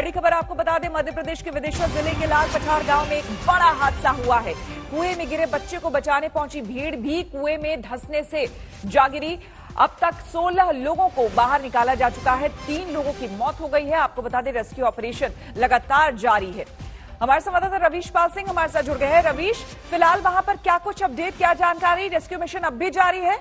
बड़ी खबर आपको बता दें, मध्य प्रदेश के विदिशा जिले के लाल पठार गांव में एक बड़ा हादसा हुआ है। कुएं में गिरे बच्चे को बचाने पहुंची भीड़ भी कुएं में धंसने से जा गिरी। अब तक 16 लोगों को बाहर निकाला जा चुका है। 3 लोगों की मौत हो गई है। आपको बता दें, रेस्क्यू ऑपरेशन लगातार जारी है। हमारे संवाददाता रवीश पाल सिंह हमारे साथ जुड़ गए हैं। रवीश, फिलहाल वहां पर क्या कुछ अपडेट, क्या जानकारी? रेस्क्यू मिशन अब भी जारी है?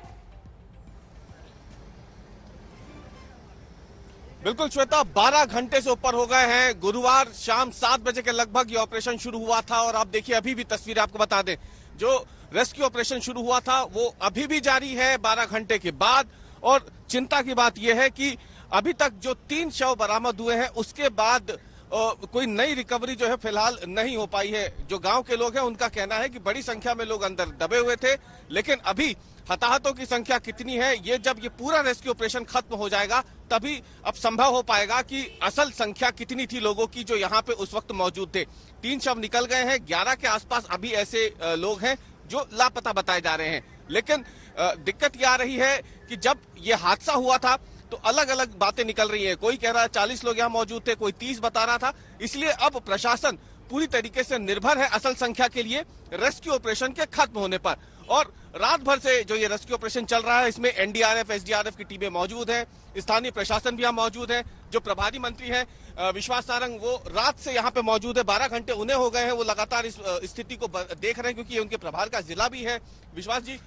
बिल्कुल श्वेता, 12 घंटे से ऊपर हो गए हैं। गुरुवार शाम 7 बजे के लगभग ये ऑपरेशन शुरू हुआ था और आप देखिए अभी भी तस्वीरें आपको बता दें, जो रेस्क्यू ऑपरेशन शुरू हुआ था वो अभी भी जारी है 12 घंटे के बाद। और चिंता की बात यह है कि अभी तक जो 3 शव बरामद हुए हैं उसके बाद कोई नई रिकवरी जो है फिलहाल नहीं हो पाई है। जो गांव के लोग हैं उनका कहना है कि बड़ी संख्या में लोग अंदर दबे हुए थे, लेकिन अभी हताहतों की संख्या कितनी है ये जब ये पूरा रेस्क्यू ऑपरेशन खत्म हो जाएगा तभी अब संभव हो पाएगा कि असल संख्या कितनी थी लोगों की जो यहाँ पे उस वक्त मौजूद थे। 3 शव निकल गए हैं, 11 के आसपास अभी ऐसे लोग हैं जो लापता बताए जा रहे हैं। लेकिन दिक्कत ये आ रही है कि जब ये हादसा हुआ था तो अलग अलग बातें निकल रही हैं। कोई कह रहा है 40 लोग यहाँ मौजूद थे, कोई 30 बता रहा था। इसलिए अब प्रशासन पूरी तरीके से निर्भर है असल संख्या के लिए रेस्क्यू ऑपरेशन के खत्म होने पर। और रात भर से जो ये रेस्क्यू ऑपरेशन चल रहा है इसमें एनडीआरएफ, एसडीआरएफ की टीमें मौजूद हैं, स्थानीय प्रशासन भी यहाँ मौजूद है। जो प्रभारी मंत्री हैं विश्वास सारंग, वो रात से यहाँ पे मौजूद है। 12 घंटे उन्हें हो गए हैं, वो लगातार इस स्थिति को देख रहे हैं क्योंकि ये उनके प्रभार का जिला भी है। विश्वास जी,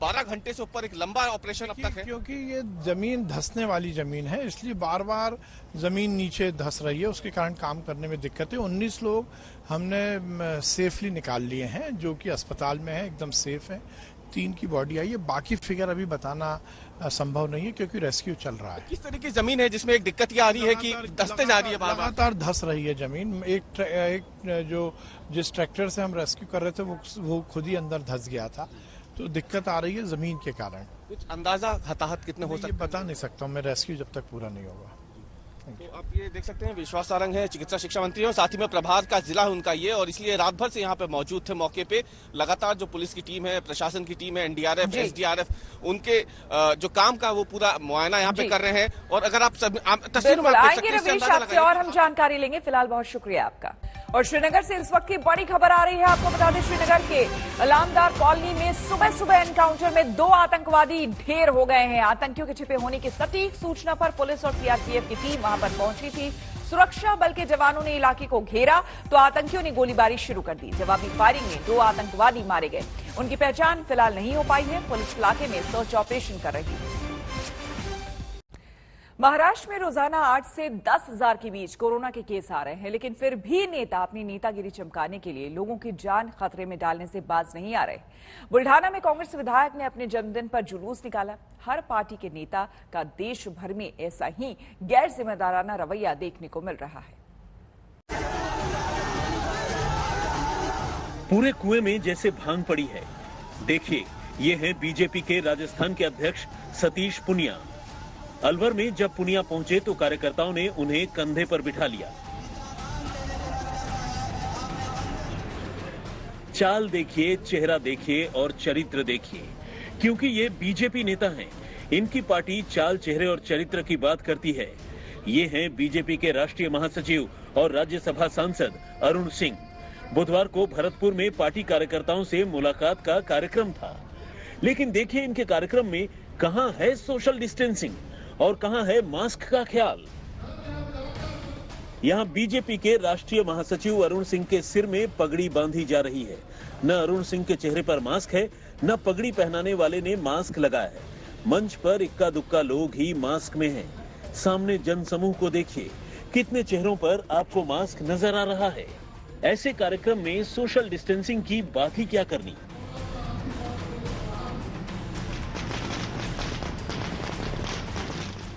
12 घंटे से ऊपर एक लंबा ऑपरेशन अब तक है, क्योंकि ये जमीन धंसने वाली जमीन है, इसलिए बार बार जमीन नीचे धंस रही है, उसके कारण काम करने में दिक्कत है। 19 लोग हमने सेफली निकाल लिए हैं जो कि अस्पताल में है, एकदम सेफ है। 3 की बॉडी आई है, बाकी फिगर अभी बताना संभव नहीं है क्योंकि रेस्क्यू चल रहा है। किस तरह की जमीन है जिसमें एक दिक्कत ये आ रही है कि धंसते जा रही है, लगातार धंस रही है जमीन। एक जो जिस ट्रैक्टर से हम रेस्क्यू कर रहे थे वो खुद ही अंदर धंस गया था, तो दिक्कत आ रही है जमीन के कारण। कुछ अंदाजा हताहत कितने हो सकते हैं बता नहीं सकता हूँ मैं, रेस्क्यू जब तक पूरा नहीं होगा। तो आप ये देख सकते हैं विश्वास सारंग है, चिकित्सा शिक्षा मंत्री और साथ ही में प्रभार का जिला है उनका ये, और इसलिए रात भर से यहाँ पे मौजूद थे मौके पे। लगातार जो पुलिस की टीम है, प्रशासन की टीम है, एनडीआरएफ, एसडीआरएफ, उनके जो काम का वो पूरा मुआयना यहाँ पे कर रहे हैं। और अगर आप तस्वीरों में आएंगे रवीश आपसे और हम जानकारी लेंगे। फिलहाल बहुत शुक्रिया आपका। और श्रीनगर से इस वक्त की बड़ी खबर आ रही है। आपको बता दें, श्रीनगर के अलामदार कॉलोनी में सुबह सुबह एनकाउंटर में 2 आतंकवादी ढेर हो गए हैं। आतंकियों के छिपे होने की सटीक सूचना पर पुलिस और सीआरपीएफ की टीम वहां पर पहुंची थी। सुरक्षा बल के जवानों ने इलाके को घेरा तो आतंकियों ने गोलीबारी शुरू कर दी। जवाबी फायरिंग में 2 आतंकवादी मारे गए। उनकी पहचान फिलहाल नहीं हो पाई है। पुलिस इलाके में सर्च ऑपरेशन कर रही है। महाराष्ट्र में रोजाना 8 से 10,000 के बीच कोरोना के केस आ रहे हैं, लेकिन फिर भी नेता अपनी नेतागिरी चमकाने के लिए लोगों की जान खतरे में डालने से बाज नहीं आ रहे। बुल्ढाना में कांग्रेस विधायक ने अपने जन्मदिन पर जुलूस निकाला। हर पार्टी के नेता का देश भर में ऐसा ही गैर जिम्मेदाराना रवैया देखने को मिल रहा है। पूरे कुएं में जैसे भांग पड़ी है। देखिए, ये है बीजेपी के राजस्थान के अध्यक्ष सतीश पुनिया। अलवर में जब पुनिया पहुंचे तो कार्यकर्ताओं ने उन्हें कंधे पर बिठा लिया। चाल देखिए, चेहरा देखिए और चरित्र देखिए, क्योंकि ये बीजेपी नेता हैं। इनकी पार्टी चाल, चेहरे और चरित्र की बात करती है। ये हैं बीजेपी के राष्ट्रीय महासचिव और राज्यसभा सांसद अरुण सिंह। बुधवार को भरतपुर में पार्टी कार्यकर्ताओं से मुलाकात का कार्यक्रम था, लेकिन देखिए इनके कार्यक्रम में कहां है सोशल डिस्टेंसिंग और कहां है मास्क का ख्याल। यहां बीजेपी के राष्ट्रीय महासचिव अरुण सिंह के सिर में पगड़ी बांधी जा रही है। न अरुण सिंह के चेहरे पर मास्क है, न पगड़ी पहनाने वाले ने मास्क लगाया है। मंच पर इक्का दुक्का लोग ही मास्क में हैं। सामने जनसमूह को देखिए, कितने चेहरों पर आपको मास्क नजर आ रहा है। ऐसे कार्यक्रम में सोशल डिस्टेंसिंग की बात ही क्या करनी।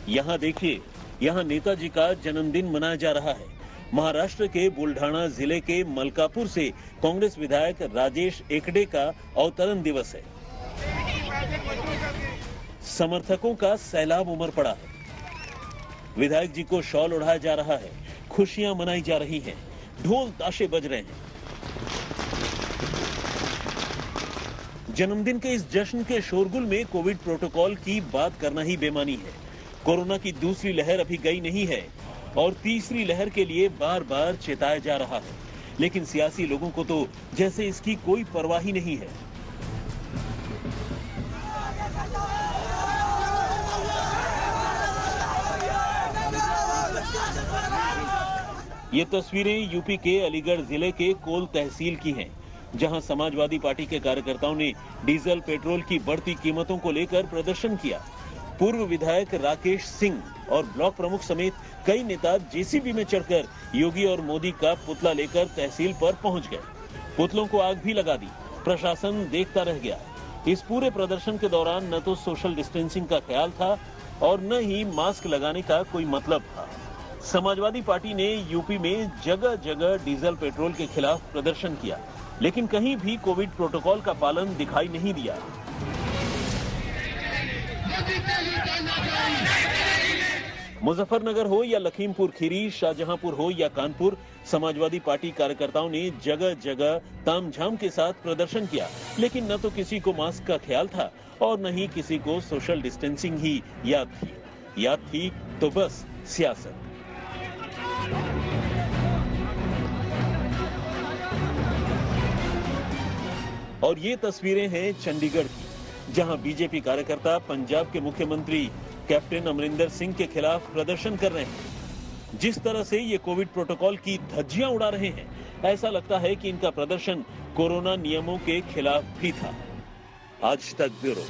यहाँ देखिए, यहाँ नेताजी का जन्मदिन मनाया जा रहा है। महाराष्ट्र के बुल्ढाना जिले के मलकापुर से कांग्रेस विधायक राजेश एकड़े का अवतरण दिवस है। समर्थकों का सैलाब उमड़ पड़ा है। विधायक जी को शॉल ओढ़ाया जा रहा है, खुशियां मनाई जा रही हैं, ढोल ताशे बज रहे हैं। जन्मदिन के इस जश्न के शोरगुल में कोविड प्रोटोकॉल की बात करना ही बेमानी है। कोरोना की दूसरी लहर अभी गई नहीं है। और तीसरी लहर के लिए बार बार चेताया जा रहा है, लेकिन सियासी लोगों को तो जैसे इसकी कोई परवाह ही नहीं है। ये तस्वीरें यूपी के अलीगढ़ जिले के कोल तहसील की हैं, जहां समाजवादी पार्टी के कार्यकर्ताओं ने डीजल पेट्रोल की बढ़ती कीमतों को लेकर प्रदर्शन किया। पूर्व विधायक राकेश सिंह और ब्लॉक प्रमुख समेत कई नेता जेसीबी में चढ़कर योगी और मोदी का पुतला लेकर तहसील पर पहुंच गए। पुतलों को आग भी लगा दी, प्रशासन देखता रह गया। इस पूरे प्रदर्शन के दौरान न तो सोशल डिस्टेंसिंग का ख्याल था और न ही मास्क लगाने का कोई मतलब था। समाजवादी पार्टी ने यूपी में जगह जगह डीजल पेट्रोल के खिलाफ प्रदर्शन किया, लेकिन कहीं भी कोविड प्रोटोकॉल का पालन दिखाई नहीं दिया। मुजफ्फरनगर हो या लखीमपुर खीरी, शाहजहांपुर हो या कानपुर, समाजवादी पार्टी कार्यकर्ताओं ने जगह जगह तामझाम के साथ प्रदर्शन किया, लेकिन न तो किसी को मास्क का ख्याल था और न ही किसी को सोशल डिस्टेंसिंग ही याद थी तो बस सियासत। और ये तस्वीरें हैं चंडीगढ़ की, जहां बीजेपी कार्यकर्ता पंजाब के मुख्यमंत्री कैप्टन अमरिंदर सिंह के खिलाफ प्रदर्शन कर रहे हैं। जिस तरह से ये कोविड प्रोटोकॉल की धज्जियां उड़ा रहे हैं, ऐसा लगता है कि इनका प्रदर्शन कोरोना नियमों के खिलाफ भी था। आज तक ब्यूरो।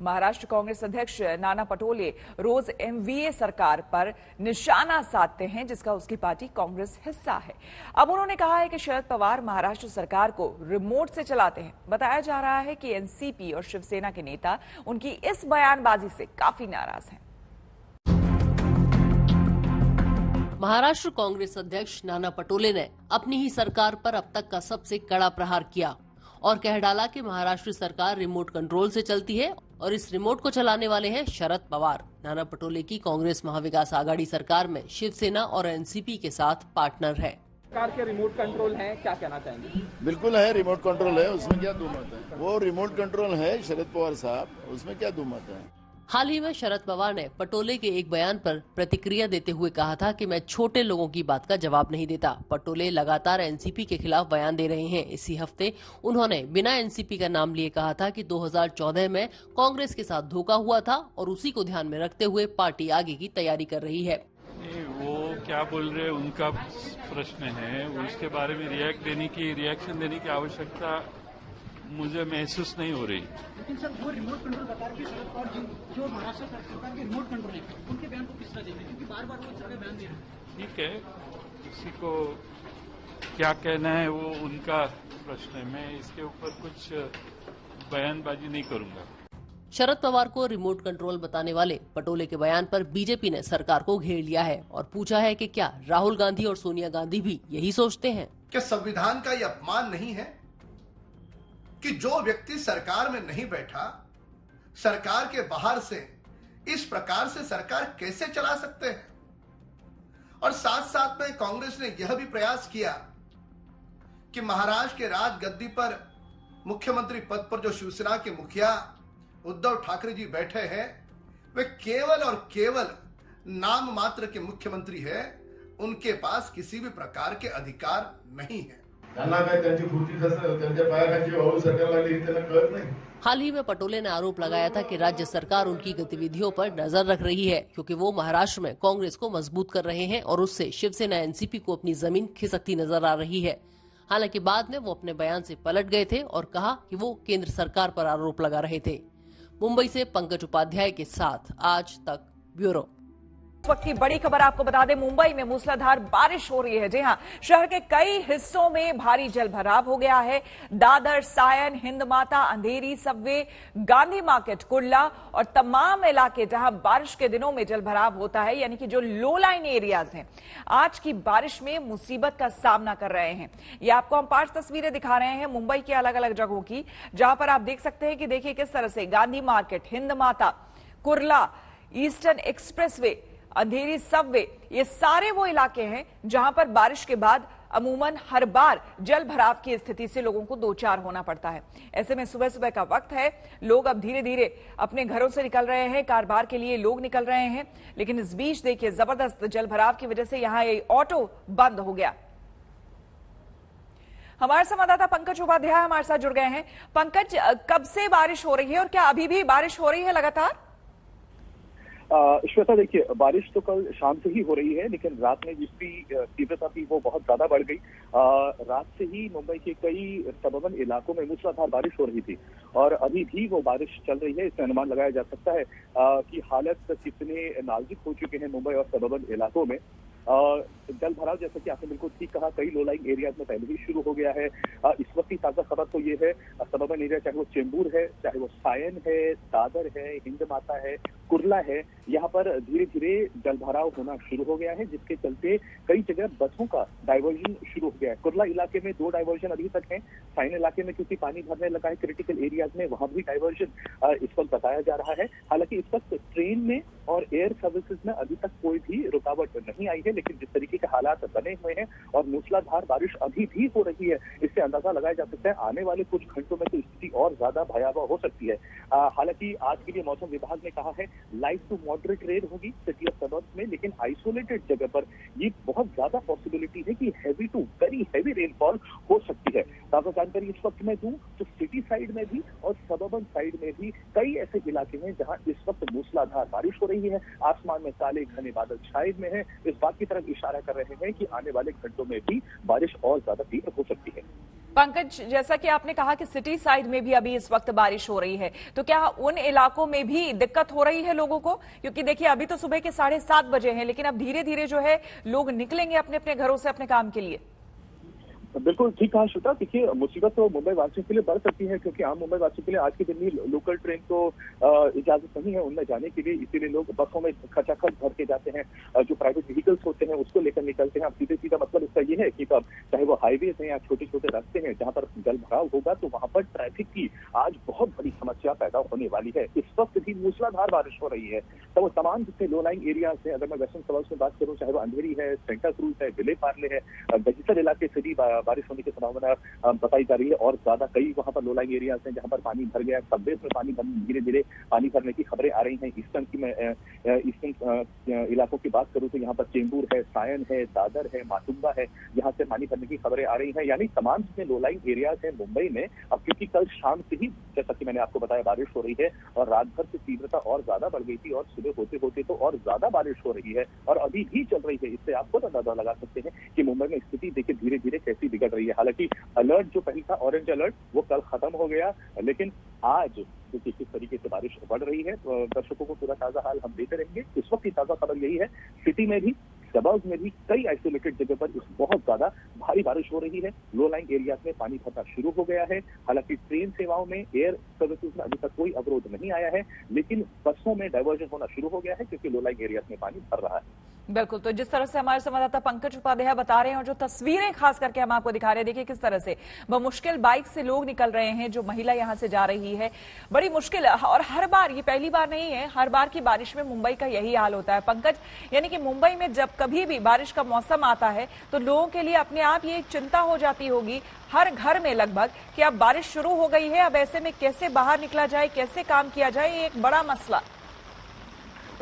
महाराष्ट्र कांग्रेस अध्यक्ष नाना पटोले रोज एमवीए सरकार पर निशाना साधते हैं, जिसका उसकी पार्टी कांग्रेस हिस्सा है। अब उन्होंने कहा है कि शरद पवार महाराष्ट्र सरकार को रिमोट से चलाते हैं। बताया जा रहा है कि एनसीपी और शिवसेना के नेता उनकी इस बयानबाजी से काफी नाराज हैं। महाराष्ट्र कांग्रेस अध्यक्ष नाना पटोले ने अपनी ही सरकार पर अब तक का सबसे कड़ा प्रहार किया और कह डाला कि महाराष्ट्र सरकार रिमोट कंट्रोल से चलती है और इस रिमोट को चलाने वाले हैं शरद पवार। नाना पटोले की कांग्रेस महाविकास आघाड़ी सरकार में शिवसेना और एनसीपी के साथ पार्टनर है। सरकार के रिमोट कंट्रोल है, क्या कहना चाहेंगे? बिल्कुल है, रिमोट कंट्रोल है, उसमें क्या दुमत है? वो रिमोट कंट्रोल है शरद पवार साहब, उसमें क्या दुमत है? हाल ही में शरद पवार ने पटोले के एक बयान पर प्रतिक्रिया देते हुए कहा था कि मैं छोटे लोगों की बात का जवाब नहीं देता। पटोले लगातार एनसीपी के खिलाफ बयान दे रहे हैं। इसी हफ्ते उन्होंने बिना एनसीपी का नाम लिए कहा था कि 2014 में कांग्रेस के साथ धोखा हुआ था और उसी को ध्यान में रखते हुए पार्टी आगे की तैयारी कर रही है। वो क्या बोल रहे उनका प्रश्न है, उसके बारे में रिएक्शन देने की आवश्यकता मुझे महसूस नहीं हो रही। लेकिन सर, वो रिमोट कंट्रोल बता रही है शरद पवार जी, जो महाराष्ट्र सरकार के रिमोट कंट्रोल है, उनके बयान को किस तरह देखें, क्योंकि बार-बार वो जगह बयान दे रहे हैं। ठीक है, किसी को क्या कहना है वो उनका प्रश्न है, मैं इसके ऊपर कुछ बयानबाजी नहीं करूंगा। शरद पवार को रिमोट कंट्रोल बताने वाले पटोले के बयान पर बीजेपी ने सरकार को घेर लिया है और पूछा है कि क्या राहुल गांधी और सोनिया गांधी भी यही सोचते हैं? क्या संविधान का ये अपमान नहीं है कि जो व्यक्ति सरकार में नहीं बैठा, सरकार के बाहर से इस प्रकार से सरकार कैसे चला सकते हैं? और साथ साथ में कांग्रेस ने यह भी प्रयास किया कि महाराष्ट्र के राजगद्दी पर मुख्यमंत्री पद पर जो शिवसेना के मुखिया उद्धव ठाकरे जी बैठे हैं, वे केवल और केवल नाम मात्र के मुख्यमंत्री हैं, उनके पास किसी भी प्रकार के अधिकार नहीं है। हाल ही में पटोले ने आरोप लगाया था कि राज्य सरकार उनकी गतिविधियों पर नजर रख रही है, क्योंकि वो महाराष्ट्र में कांग्रेस को मजबूत कर रहे हैं और उससे शिवसेना एनसीपी को अपनी जमीन खिसकती नजर आ रही है। हालांकि बाद में वो अपने बयान से पलट गए थे और कहा कि वो केंद्र सरकार पर आरोप लगा रहे थे। मुंबई से पंकज उपाध्याय के साथ आज तक ब्यूरो। इस वक्त की बड़ी खबर आपको बता दें, मुंबई में मूसलाधार बारिश हो रही है। जी हां, शहर के कई हिस्सों में भारी जलभराव हो गया है। दादर, सायन, हिंदमाता, अंधेरी, सबवे, गांधी मार्केट, कुर्ला और तमाम इलाके जहां बारिश के दिनों में जलभराव होता है, यानी कि जो लो लाइन एरियाज हैं, आज की बारिश में मुसीबत का सामना कर रहे हैं। ये आपको हम 5 तस्वीरें दिखा रहे हैं मुंबई की अलग अलग जगहों की, जहां पर आप देख सकते हैं कि देखिए किस तरह से Gandhi market, Hindmata, Kurla, eastern expressway, Andheri, subway, ये सारे वो इलाके हैं जहां पर बारिश के बाद अमूमन हर बार जल भराव की स्थिति से लोगों को दो चार होना पड़ता है। ऐसे में सुबह सुबह का वक्त है, लोग अब धीरे धीरे अपने घरों से निकल रहे हैं, कारोबार के लिए लोग निकल रहे हैं। लेकिन इस बीच देखिए, जबरदस्त जल भराव की वजह से यहां ये ऑटो बंद हो गया। हमारे संवाददाता पंकज उपाध्याय हमारे साथ जुड़ गए हैं। पंकज, कब से बारिश हो रही है और क्या अभी भी बारिश हो रही है लगातार? श्वेता, देखिए, बारिश तो कल शाम से ही हो रही है, लेकिन रात में जिसकी तीव्रता थी वो बहुत ज्यादा बढ़ गई। रात से ही मुंबई के कई सबर्बन इलाकों में मूसलाधार बारिश हो रही थी और अभी भी वो बारिश चल रही है। इससे अनुमान लगाया जा सकता है कि हालत कितने नाजुक हो चुके हैं मुंबई और सबर्बन इलाकों में। जल भराव, जैसा कि आपने बिल्कुल ठीक कहा, कई लो लाइंग एरियाज में पहले ही शुरू हो गया है। इस वक्त की ताजा खबर तो ये है, सबर्बन एरिया चाहे वो चेंबूर है, चाहे वो सायन है, दादर है, हिंद माता है, कुर्ला है, यहाँ पर धीरे धीरे जल भराव होना शुरू हो गया है, जिसके चलते कई जगह बसों का डाइवर्जन शुरू हो गया है। कुर्ला इलाके में 2 डाइवर्जन अभी तक है। सायन इलाके में क्योंकि पानी भरने लगा है क्रिटिकल एरियाज में, वहां भी डाइवर्जन इस वक्त बताया जा रहा है। हालांकि इस वक्त ट्रेन में और एयर सर्विसेज में अभी तक कोई भी रुकावट नहीं आई है, लेकिन जिस तरीके के हालात बने हुए हैं और मूसलाधार बारिश अभी भी हो रही है, इससे अंदाजा लगाया जा सकता है आने वाले कुछ घंटों में तो स्थिति और ज्यादा भयावह हो सकती है। हालांकि आज के लिए मौसम विभाग ने कहा है लाइट टू मॉडरेट रेन होगी सिटी ऑफ सबर्ब्स में, लेकिन आइसोलेटेड जगह पर ये बहुत ज्यादा पॉसिबिलिटी है कि heavy to very heavy rainfall हो सकती है। ताजा जानकारी इस वक्त मैं दूं तो सिटी साइड में भी और सबर्बन साइड में भी कई ऐसे इलाके हैं जहां इस वक्त मूसलाधार बारिश हो रही है। आसमान में काले घने बादल छाए हुए हैं, इस बात की तरफ इशारा कर रहे हैं कि आने वाले घंटों में भी बारिश और ज्यादा तीव्र हो सकती है। पंकज, जैसा कि आपने कहा कि सिटी साइड में भी अभी इस वक्त बारिश हो रही है, तो क्या उन इलाकों में भी दिक्कत हो रही है लोगों को? क्योंकि देखिए, अभी तो सुबह के 7:30 बजे हैं, लेकिन अब धीरे धीरे जो है लोग निकलेंगे अपने अपने घरों से अपने काम के लिए। बिल्कुल ठीक कहा श्वेता। देखिए, मुसीबत तो मुंबई वासियों के लिए बढ़ सकती है, क्योंकि आम मुंबई वासियों के लिए आज के दिन ही लोकल ट्रेन को इजाजत नहीं है उनमें जाने के लिए, इसीलिए लोग बसों में खचाखच भर के जाते हैं। जो प्राइवेट व्हीकल्स होते हैं उसको लेकर निकलते हैं। अब सीधे सीधा मतलब इसका ये है कि चाहे वो हाईवेज हैं या छोटे छोटे रास्ते हैं जहां पर जल भराव होगा, तो वहां पर ट्रैफिक की आज बहुत बड़ी समस्या पैदा होने वाली है। इस वक्त भी मूसलाधार बारिश हो रही है, तो वो तमाम जितने लो लाइंग एरियाज हैं, अगर मैं वेस्टर्न सबर्ब्स में बात करूं, चाहे वो अंधेरी है, सेंटा क्रूज है, विले पार्ले है, दहिसर इलाके से भी बारिश होने की संभावना बताई जा रही है। और ज्यादा कई वहां पर लो लाइंग एरियाज हैं जहां पर पानी भर गया, सबवेज में पानी धीरे धीरे पानी भरने की खबरें आ रही हैं। ईस्टर्न इलाकों की बात करूं तो यहाँ पर चेंबूर है, सायन है, दादर है, माटुंगा है, यहाँ से पानी भरने की खबरें आ रही हैं। यानी तमाम जितने लो लाइंग एरियाज हैं मुंबई में, अब क्योंकि कल शाम से ही जैसा कि मैंने आपको बताया बारिश हो रही है और रात भर से तीव्रता और ज्यादा बढ़ गई थी और सुबह होते होते तो और ज्यादा बारिश हो रही है और अभी भी चल रही है। इससे आप खुद अंदाजा लगा सकते हैं कि मुंबई में स्थिति देखिए धीरे धीरे कैसी बिगड़ रही है। हालांकि अलर्ट जो पहले था, ऑरेंज अलर्ट, वो कल खत्म हो गया, लेकिन आज देखिए किस तरीके से बारिश बढ़ रही है। तो दर्शकों को पूरा ताजा हाल हम देते रहेंगे। इस वक्त की ताजा खबर यही है, सिटी में भी सबर्ब्स में भी कई आइसोलेटेड जगह पर बहुत ज्यादा भारी बारिश हो रही है। लो लाइंग एरियाज में पानी भरना शुरू हो गया है। हालांकि ट्रेन सेवाओं में, एयर सर्विसेज में अभी तक कोई अवरोध नहीं आया है, लेकिन बसों में डाइवर्जन होना शुरू हो गया है क्योंकि लो लाइंग एरियाज में पानी भर रहा है। बिल्कुल, तो जिस तरह से हमारे संवाददाता पंकज उपाध्याय बता रहे हैं और जो तस्वीरें खास करके हम आपको दिखा रहे हैं, देखिए किस तरह से बमुश्किल बाइक से लोग निकल रहे हैं। जो महिला यहां से जा रही है, बड़ी मुश्किल, और हर बार, ये पहली बार नहीं है, हर बार की बारिश में मुंबई का यही हाल होता है पंकज। यानी कि मुंबई में जब कभी भी बारिश का मौसम आता है तो लोगों के लिए अपने आप ये एक चिंता हो जाती होगी हर घर में लगभग कि अब बारिश शुरू हो गई है, अब ऐसे में कैसे बाहर निकला जाए, कैसे काम किया जाए, ये एक बड़ा मसला।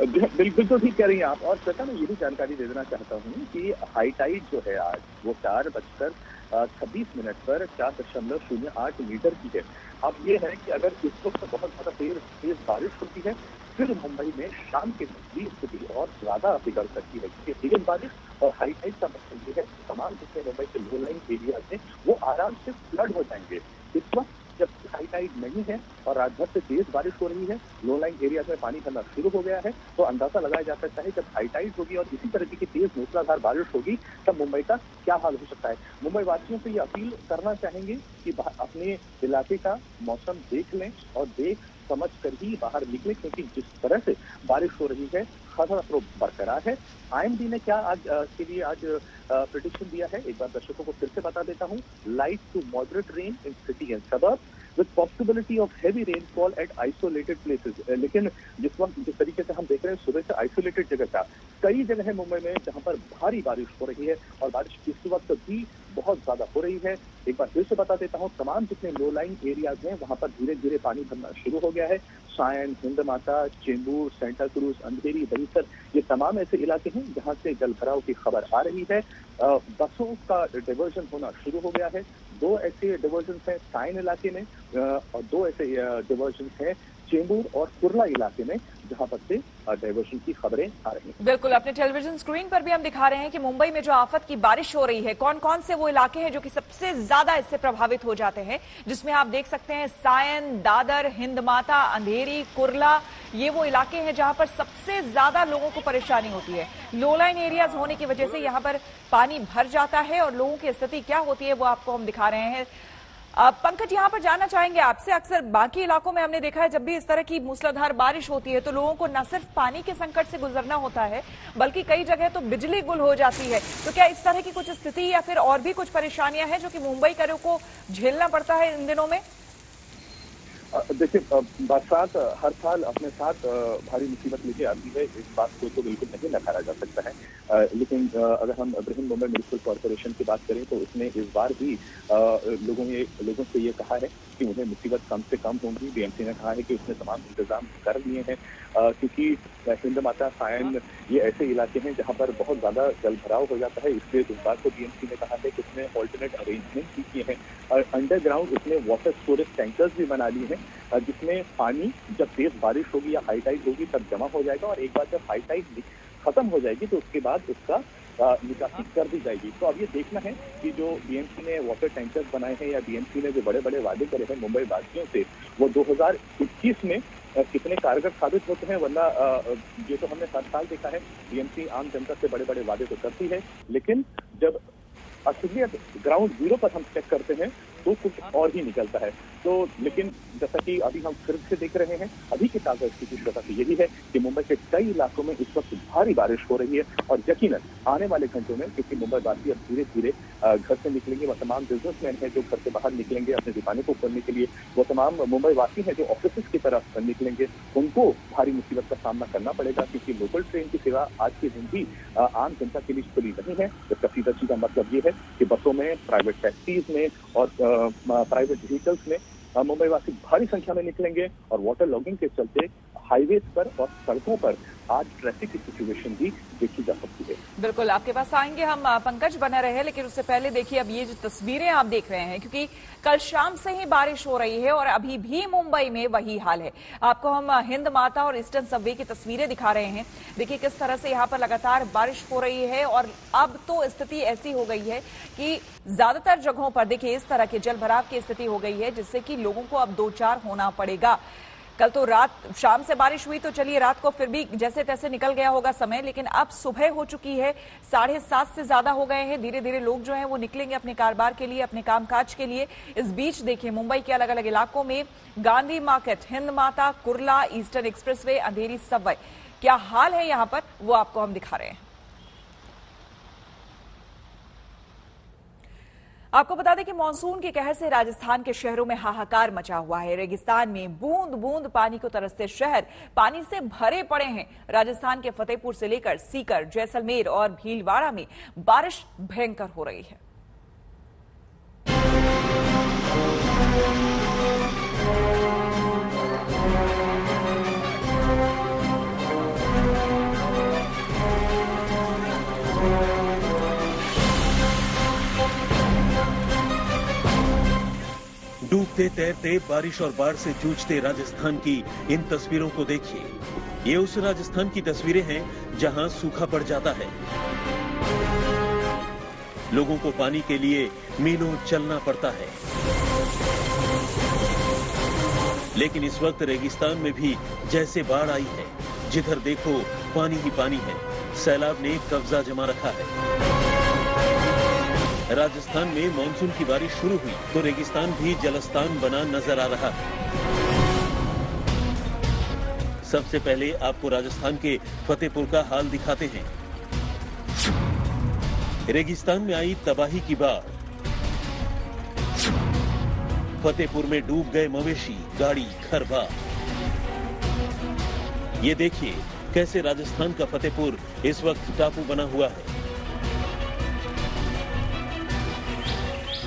बिल्कुल तो ठीक कह रही हैं आप। और श्वेता, मैं ये भी जानकारी दे देना चाहता हूँ कि हाई टाइड जो है आज वो 4:26 पर 4.08 मीटर की है। अब ये है कि अगर इस वक्त बहुत ज्यादा तेज बारिश होती है, फिर मुंबई में शाम के वक्त स्थिति और ज्यादा बिगड़ सकती है, क्योंकि तेज बारिश और हाई टाइड का मतलब ये है तमाम जितने मुंबई के लो लाइन एरियाज हैं वो आराम से फ्लड हो जाएंगे। इस वक्त जब हाई टाइड नहीं है और रात भर से तेज बारिश हो रही है, लो लाइन एरियाज में पानी भरना शुरू हो गया है, तो अंदाजा लगाया जा सकता है जब हाई टाइड होगी और इसी तरह की तेज मूसलाधार बारिश होगी तब मुंबई का क्या हाल हो सकता है। मुंबई वासियों से ये अपील करना चाहेंगे कि अपने इलाके का मौसम देख लें और देख समझ कर ही बाहर निकले, क्योंकि जिस तरह से बारिश हो रही है खतरा तो बरकरार है। आईएमडी ने क्या आज के लिए आज प्रेडिक्शन दिया है, एक बार दर्शकों को फिर से बता देता हूं। Light to moderate rain in city and suburbs, with possibility of heavy rainfall at isolated places. लेकिन जिस तरीके से हम देख रहे हैं सुबह से आइसोलेटेड जगह का कई जगह है मुंबई में जहां पर भारी बारिश हो रही है और बारिश इस वक्त भी बहुत ज्यादा हो रही है। एक बार फिर से बता देता हूं, तमाम जितने लो लाइन एरियाज हैं वहां पर धीरे धीरे पानी भरना शुरू हो गया है। सायन, हिंद माता, चेंबूर, सेंटा क्रूज, अंधेरी, दहिसर, ये तमाम ऐसे इलाके हैं जहां से जल भराव की खबर आ रही है। बसों का डिवर्जन होना शुरू हो गया है। 2 ऐसे डिवर्जन हैं सायन इलाके में और 2 ऐसे डिवर्जन हैं चेंबूर और कुर्ला इलाके में जहां पर से डाइवर्शन की खबरें आ रही हैं। बिल्कुल, अपने टेलीविजन स्क्रीन पर भी हम दिखा रहे हैं कि मुंबई में जो आफत की बारिश हो रही है, कौन कौन से वो इलाके हैं जो कि सबसे ज्यादा इससे प्रभावित हो जाते हैं, जिसमें आप देख सकते हैं सायन, दादर, हिंद माता, अंधेरी, कुर्ला, ये वो इलाके हैं जहां पर सबसे ज्यादा लोगों को परेशानी होती है। लो लाइन एरियाज होने की वजह से यहां पर पानी भर जाता है और लोगों की स्थिति क्या होती है वो आपको हम दिखा रहे हैं। पंकज, यहां पर जानना चाहेंगे आपसे, अक्सर बाकी इलाकों में हमने देखा है जब भी इस तरह की मूसलाधार बारिश होती है तो लोगों को न सिर्फ पानी के संकट से गुजरना होता है बल्कि कई जगह तो बिजली गुल हो जाती है। तो क्या इस तरह की कुछ स्थिति या फिर और भी कुछ परेशानियां हैं जो कि मुंबई करों को झेलना पड़ता है इन दिनों में? देखिए, बरसात हर साल अपने साथ भारी मुसीबत लेके आती है, इस बात को तो बिल्कुल नहीं नकारा जा सकता है। लेकिन अगर हम बृहन मुंबई म्युनिसिपल कॉर्पोरेशन की बात करें तो उसने इस बार भी लोगों से ये कहा है कि उन्हें मुसीबत कम से कम होगी। बीएमसी ने कहा है कि उसने तमाम इंतजाम कर लिए हैं क्योंकि हिंद माता, सायन, ये ऐसे इलाके हैं जहां पर बहुत ज्यादा जल भराव हो जाता है। इसलिए इस बार को बीएमसी ने कहा है कि उसने ऑल्टरनेट अरेंजमेंट भी किए हैं और अंडरग्राउंड उसने वाटर स्टोरेज टैंकर्स भी बना लिए हैं जिसमें पानी जब तेज बारिश होगी या हाई टाइड होगी तब जमा हो जाएगा और एक बार जब हाई टाइड खत्म हो जाएगी तो उसके बाद उसका निकासी कर दी जाएगी। तो अब ये देखना है कि जो बीएमसी ने वाटर टैंकर्स बनाए हैं या बीएमसी ने जो बड़े बड़े वादे करे हैं मुंबई वासियों से वो 2021 में कितने कारगर साबित होते हैं। वरना ये तो हमने हर साल देखा है, बीएमसी आम जनता से बड़े बड़े वादे तो करती है लेकिन जब असलियत ग्राउंड जीरो पर हम चेक करते हैं तो कुछ और ही निकलता है। तो लेकिन जैसा कि अभी हम फिर से देख रहे हैं, अभी की ताजा स्थिति श्रोता की यही है कि मुंबई के कई इलाकों में इस वक्त भारी बारिश हो रही है और यकीनन आने वाले घंटों में क्योंकि मुंबई वासी अब धीरे धीरे घर से निकलेंगे, वो तमाम बिजनेसमैन हैं जो घर से बाहर निकलेंगे अपनी दुकानों को खोलने के लिए, वो तमाम मुंबई वासी हैं जो ऑफिस की तरफ निकलेंगे, उनको भारी मुसीबत का सामना करना पड़ेगा क्योंकि लोकल ट्रेन की सेवा आज के दिन भी आम जनता के लिए खुली नहीं है। इसका सीधा सीधा मतलब ये है कि बसों में, प्राइवेट टैक्सीज में और प्राइवेट व्हीकल्स में मुंबई वासी भारी संख्या में निकलेंगे और वाटर लॉगिंग के चलते हाईवेज पर और सड़कों पर आज ट्रैफिक की सिचुएशन भी देखी जा सकती है। बिल्कुल, आपके पास आएंगे हम पंकज, बना रहे, लेकिन उससे पहले देखिए अब ये जो तस्वीरें आप देख रहे हैं क्योंकि कल शाम से ही बारिश हो रही है और अभी भी मुंबई में वही हाल है। आपको हम हिंद माता और ईस्टर्न सबवे की तस्वीरें दिखा रहे हैं। देखिए किस तरह से यहाँ पर लगातार बारिश हो रही है और अब तो स्थिति ऐसी हो गई है कि ज्यादातर जगहों पर देखिए इस तरह के जल भराव की स्थिति हो गई है जिससे कि लोगों को अब 2-4 होना पड़ेगा। कल तो शाम से बारिश हुई तो चलिए रात को फिर भी जैसे तैसे निकल गया होगा समय, लेकिन अब सुबह हो चुकी है, 7:30 से ज्यादा हो गए हैं। धीरे धीरे लोग जो हैं वो निकलेंगे अपने कारोबार के लिए, अपने कामकाज के लिए। इस बीच देखिए मुंबई के अलग अलग इलाकों में गांधी मार्केट, हिंद माता, Kurla, eastern expressway, Andheri Subway, क्या हाल है यहां पर वो आपको हम दिखा रहे हैं। आपको बता दें कि मानसून के कहर से राजस्थान के शहरों में हाहाकार मचा हुआ है। रेगिस्तान में बूंद बूंद पानी को तरसते शहर पानी से भरे पड़े हैं। राजस्थान के फतेहपुर से लेकर सीकर, जैसलमेर और भीलवाड़ा में बारिश भयंकर हो रही है। डूबते तैरते बारिश और बाढ़ से जूझते राजस्थान की इन तस्वीरों को देखिए। ये उस राजस्थान की तस्वीरें हैं जहां सूखा पड़ जाता है, लोगों को पानी के लिए मीलों चलना पड़ता है। लेकिन इस वक्त रेगिस्तान में भी जैसे बाढ़ आई है, जिधर देखो पानी ही पानी है। सैलाब ने कब्जा जमा रखा है। राजस्थान में मानसून की बारिश शुरू हुई तो रेगिस्तान भी जलस्तान बना नजर आ रहा है। सबसे पहले आपको राजस्थान के फतेहपुर का हाल दिखाते हैं। रेगिस्तान में आई तबाही की बाढ़। फतेहपुर में डूब गए मवेशी, गाड़ी खरबा। ये देखिए कैसे राजस्थान का फतेहपुर इस वक्त टापू बना हुआ है।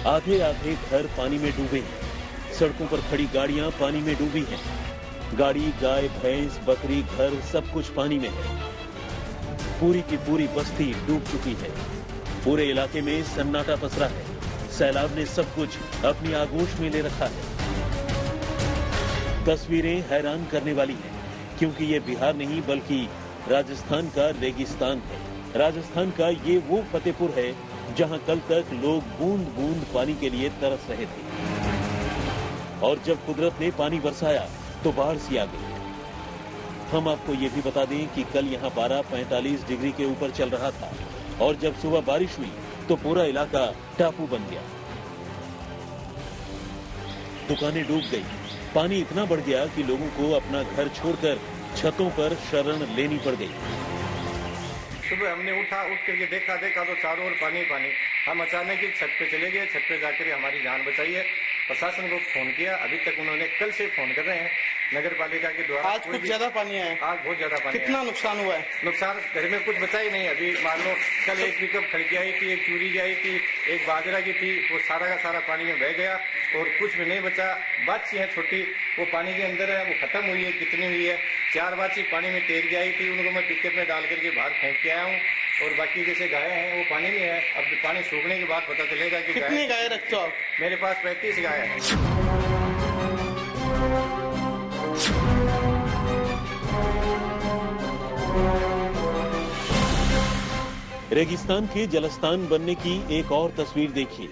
आधे आधे घर पानी में डूबे हैं। सड़कों पर खड़ी गाड़ियां पानी में डूबी हैं। गाड़ी, गाय, भैंस, बकरी, घर सब कुछ पानी में है। पूरी की पूरी बस्ती डूब चुकी है। पूरे इलाके में सन्नाटा पसरा है। सैलाब ने सब कुछ अपनी आगोश में ले रखा है। तस्वीरें हैरान करने वाली हैं, क्योंकि ये बिहार नहीं बल्कि राजस्थान का रेगिस्तान है। राजस्थान का ये वो फतेहपुर है जहां कल तक लोग बूंद बूंद पानी के लिए तरस रहे थे, और जब कुदरत ने पानी बरसाया तो बाढ़ सी आ गई। हम आपको ये भी बता दें कि कल यहाँ 12-45 डिग्री के ऊपर चल रहा था, और जब सुबह बारिश हुई तो पूरा इलाका टापू बन गया। दुकानें डूब गई। पानी इतना बढ़ गया कि लोगों को अपना घर छोड़कर छतों पर शरण लेनी पड़ गई। सुबह हमने उठ करके देखा तो चारों ओर पानी पानी। हम अचानक ही छत पे चले गए। छत पे जाकर हमारी जान बचाई है। प्रशासन को फोन किया, अभी तक उन्होंने कल से फोन कर रहे हैं नगर पालिका के द्वारा। आज कुछ ज्यादा पानी है। आज बहुत ज्यादा पानी। कितना नुकसान हुआ है? नुकसान घर में कुछ बचा ही नहीं। अभी मान लो कल एक पिकअप खड़की आई थी, एक चूरी आई थी, एक बाजरा की थी, वो सारा का सारा पानी में बह गया और कुछ भी नहीं बचा। बाछी है छोटी, वो पानी के अंदर है, वो खत्म हुई है। कितनी हुई है? 4 बाछी पानी में तैर के आई थी, उनको मैं पिकअप में डाल करके बाहर फेंक के आया हूँ। और बाकी जैसे गाय हैं वो पानी में है। अब पानी सूखने के बाद पता चलेगा कि कितनी गाय रखते हो आप? मेरे पास 35 गाय है। रेगिस्तान के जलस्थान बनने की एक और तस्वीर देखिए।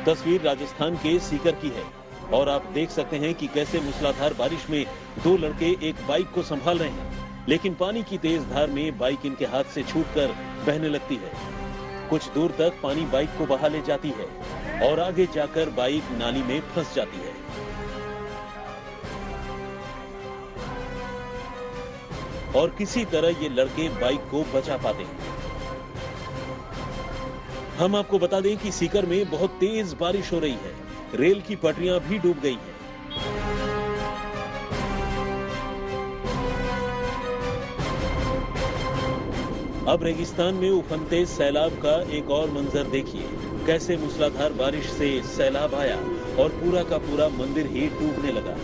तस्वीर राजस्थान के सीकर की है, और आप देख सकते हैं कि कैसे मूसलाधार बारिश में 2 लड़के एक बाइक को संभाल रहे हैं, लेकिन पानी की तेज धार में बाइक इनके हाथ से छूटकर बहने लगती है। कुछ दूर तक पानी बाइक को बहा ले जाती है और आगे जाकर बाइक नाली में फंस जाती है। और किसी तरह ये लड़के बाइक को बचा पाते हैं। हम आपको बता दें कि सीकर में बहुत तेज बारिश हो रही है। रेल की पटरियां भी डूब गई हैं। अब रेगिस्तान में उफनते सैलाब का एक और मंजर देखिए। कैसे मूसलाधार बारिश से सैलाब आया और पूरा का पूरा मंदिर ही डूबने लगा।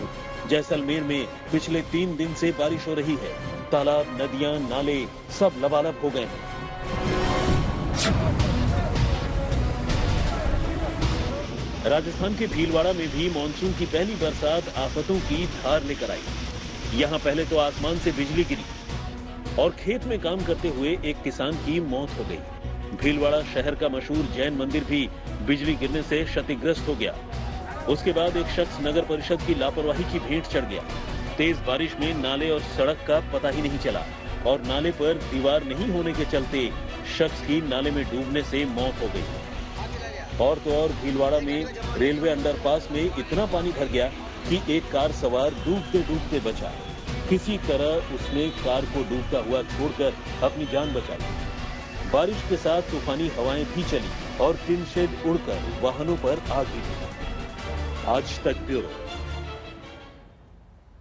जैसलमेर में पिछले 3 दिन से बारिश हो रही है। तालाब, नदियां, नाले सब लबालब हो गए हैं। राजस्थान के भीलवाड़ा में भी मानसून की पहली बरसात आफतों की धार लेकर आई। यहाँ पहले तो आसमान से बिजली गिरी और खेत में काम करते हुए एक किसान की मौत हो गई। भीलवाड़ा शहर का मशहूर जैन मंदिर भी बिजली गिरने से क्षतिग्रस्त हो गया। उसके बाद एक शख्स नगर परिषद की लापरवाही की भेंट चढ़ गया। तेज बारिश में नाले और सड़क का पता ही नहीं चला, और नाले पर दीवार नहीं होने के चलते शख्स की नाले में डूबने से मौत हो गई। और तो और भीलवाड़ा में रेलवे अंडरपास में इतना पानी भर गया कि एक कार सवार डूबते डूबते बचा। किसी तरह उसने कार को डूबता हुआ छोड़कर अपनी जान बचाई। बारिश के साथ तूफानी हवाएं भी चली और टिन शेड उड़कर वाहनों पर आ गिरी। आज तक ब्यूरो।